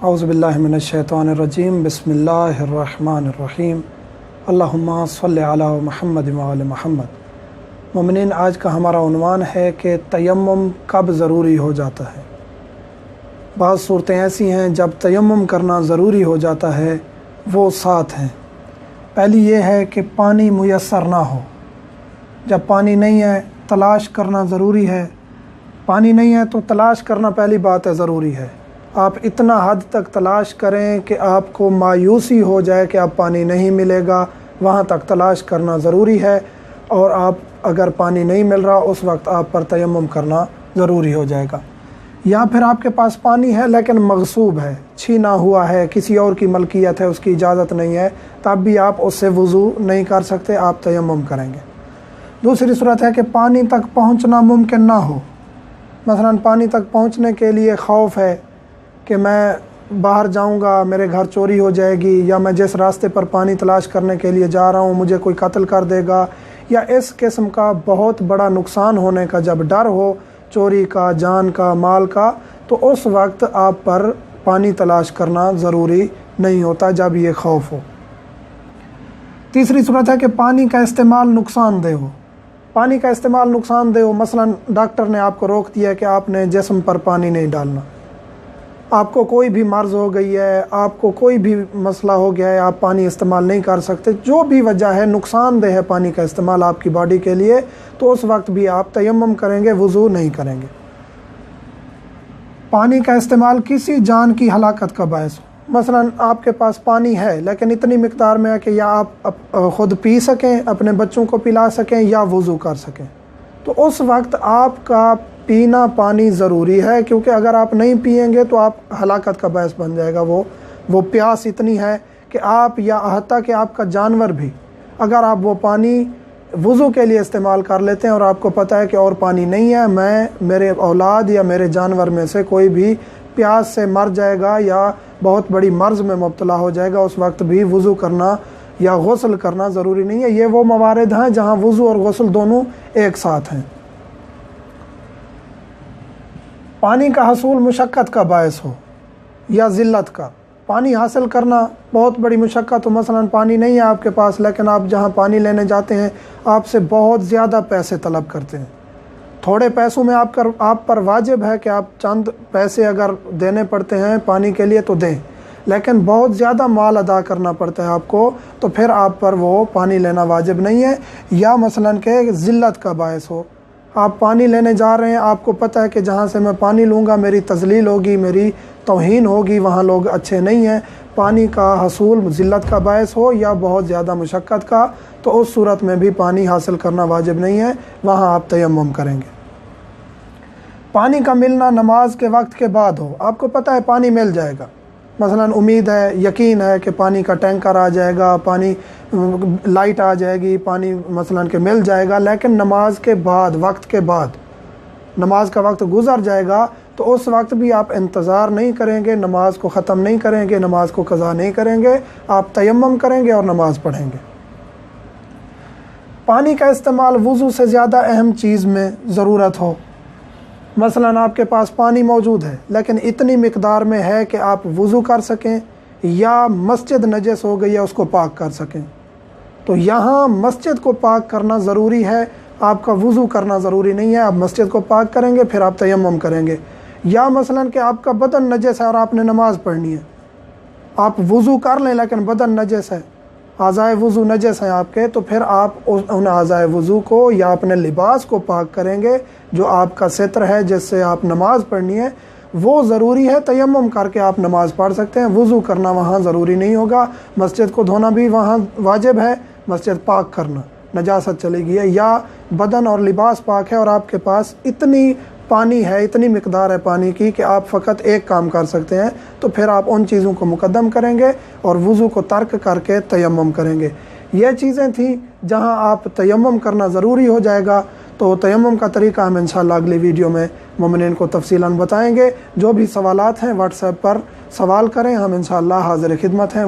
اعوذ باللہ من الشیطان الرجیم بسم اللہ الرحمن الرحیم اللہم صلی علی محمد وعلی محمد۔ مومنین، آج کا ہمارا عنوان ہے کہ تیمم کب ضروری ہو جاتا ہے۔ بعض صورتیں ایسی ہیں جب تیمم کرنا ضروری ہو جاتا ہے، وہ 7 ہیں۔ پہلی یہ ہے کہ پانی میسر نہ ہو۔ جب پانی نہیں ہے تلاش کرنا ضروری ہے۔ پانی نہیں ہے تو تلاش کرنا پہلی بات ہے ضروری ہے۔ آپ اتنا حد تک تلاش کریں کہ آپ کو مایوسی ہو جائے کہ اب پانی نہیں ملے گا، وہاں تک تلاش کرنا ضروری ہے۔ اور آپ اگر پانی نہیں مل رہا اس وقت آپ پر تیمم کرنا ضروری ہو جائے گا۔ یا پھر آپ کے پاس پانی ہے لیکن مغصوب ہے، چھینا ہوا ہے، کسی اور کی ملکیت ہے، اس کی اجازت نہیں ہے، تب بھی آپ اس سے وضو نہیں کر سکتے، آپ تیمم کریں گے۔ دوسری صورت ہے کہ پانی تک پہنچنا ممکن نہ ہو۔ مثلا پانی تک پہنچنے کے لیے خوف ہے کہ میں باہر جاؤں گا میرے گھر چوری ہو جائے گی، یا میں جس راستے پر پانی تلاش کرنے کے لیے جا رہا ہوں مجھے کوئی قتل کر دے گا، یا اس قسم کا بہت بڑا نقصان ہونے کا جب ڈر ہو، چوری کا، جان کا، مال کا، تو اس وقت آپ پر پانی تلاش کرنا ضروری نہیں ہوتا جب یہ خوف ہو۔ تیسری صورت ہے کہ پانی کا استعمال نقصان دہ ہو۔ پانی کا استعمال نقصان دہ ہو، مثلا ڈاکٹر نے آپ کو روک دیا کہ آپ نے جسم پر پانی نہیں ڈالنا، آپ کو کوئی بھی مرض ہو گئی ہے، آپ کو کوئی بھی مسئلہ ہو گیا ہے، آپ پانی استعمال نہیں کر سکتے، جو بھی وجہ ہے نقصان دہ ہے پانی کا استعمال آپ کی باڈی کے لیے، تو اس وقت بھی آپ تیمم کریں گے، وضو نہیں کریں گے۔ پانی کا استعمال کسی جان کی ہلاکت کا باعث ہو۔ مثلا آپ کے پاس پانی ہے لیکن اتنی مقدار میں ہے کہ یا آپ خود پی سکیں، اپنے بچوں کو پلا سکیں، یا وضو کر سکیں، تو اس وقت آپ کا پینا پانی ضروری ہے، کیونکہ اگر آپ نہیں پئیں گے تو آپ ہلاکت کا باعث بن جائے گا۔ وہ پیاس اتنی ہے کہ آپ، یا حتیٰ کہ آپ کا جانور بھی، اگر آپ وہ پانی وضو کے لیے استعمال کر لیتے ہیں اور آپ کو پتہ ہے کہ اور پانی نہیں ہے، میرے اولاد یا میرے جانور میں سے کوئی بھی پیاس سے مر جائے گا یا بہت بڑی مرض میں مبتلا ہو جائے گا، اس وقت بھی وضو کرنا یا غسل کرنا ضروری نہیں ہے۔ یہ وہ موارد ہیں جہاں وضو اور غسل دونوں ایک ساتھ ہیں۔ پانی کا حصول مشقت کا باعث ہو یا ذلت کا۔ پانی حاصل کرنا بہت بڑی مشقت ہو، مثلا پانی نہیں ہے آپ کے پاس لیکن آپ جہاں پانی لینے جاتے ہیں آپ سے بہت زیادہ پیسے طلب کرتے ہیں۔ تھوڑے پیسوں میں آپ پر واجب ہے کہ آپ چند پیسے اگر دینے پڑتے ہیں پانی کے لیے تو دیں، لیکن بہت زیادہ مال ادا کرنا پڑتا ہے آپ کو، تو پھر آپ پر وہ پانی لینا واجب نہیں ہے۔ یا مثلا کہ ذلت کا باعث ہو، آپ پانی لینے جا رہے ہیں، آپ کو پتہ ہے کہ جہاں سے میں پانی لوں گا میری تذلیل ہوگی، میری توہین ہوگی، وہاں لوگ اچھے نہیں ہیں، پانی کا حصول ذلت کا باعث ہو یا بہت زیادہ مشقت کا، تو اس صورت میں بھی پانی حاصل کرنا واجب نہیں ہے، وہاں آپ تیمم کریں گے۔ پانی کا ملنا نماز کے وقت کے بعد ہو، آپ کو پتہ ہے پانی مل جائے گا، مثلا امید ہے، یقین ہے کہ پانی کا ٹینکر آ جائے گا، پانی لائٹ آ جائے گی، پانی مثلا کہ مل جائے گا، لیکن نماز کے بعد، وقت کے بعد، نماز کا وقت گزر جائے گا، تو اس وقت بھی آپ انتظار نہیں کریں گے، نماز کو ختم نہیں کریں گے، نماز کو قضا نہیں کریں گے، آپ تیمم کریں گے اور نماز پڑھیں گے۔ پانی کا استعمال وضو سے زیادہ اہم چیز میں ضرورت ہو، مثلا آپ کے پاس پانی موجود ہے لیکن اتنی مقدار میں ہے کہ آپ وضو کر سکیں، یا مسجد نجس ہو گئی ہے اس کو پاک کر سکیں، تو یہاں مسجد کو پاک کرنا ضروری ہے، آپ کا وضو کرنا ضروری نہیں ہے۔ آپ مسجد کو پاک کریں گے پھر آپ تیمم کریں گے۔ یا مثلا کہ آپ کا بدن نجس ہے اور آپ نے نماز پڑھنی ہے، آپ وضو کر لیں لیکن بدن نجس ہے، اعضائے وضو نجس ہیں آپ کے، تو پھر آپ ان اعضائے وضو کو یا اپنے لباس کو پاک کریں گے جو آپ کا ستر ہے، جس سے آپ نماز پڑھنی ہے، وہ ضروری ہے۔ تیمم کر کے آپ نماز پڑھ سکتے ہیں، وضو کرنا وہاں ضروری نہیں ہوگا۔ مسجد کو دھونا بھی وہاں واجب ہے، مسجد پاک کرنا، نجاست چلی گئی ہے، یا بدن اور لباس پاک ہے اور آپ کے پاس اتنی پانی ہے، اتنی مقدار ہے پانی کی کہ آپ فقط ایک کام کر سکتے ہیں، تو پھر آپ ان چیزوں کو مقدم کریں گے اور وضو کو ترک کر کے تیمم کریں گے۔ یہ چیزیں تھیں جہاں آپ تیمم کرنا ضروری ہو جائے گا، تو تیمم کا طریقہ ہم انشاءاللہ اگلی ویڈیو میں مومنین کو تفصیلاً بتائیں گے۔ جو بھی سوالات ہیں واٹس ایپ پر سوال کریں، ہم انشاءاللہ حاضر خدمت ہیں۔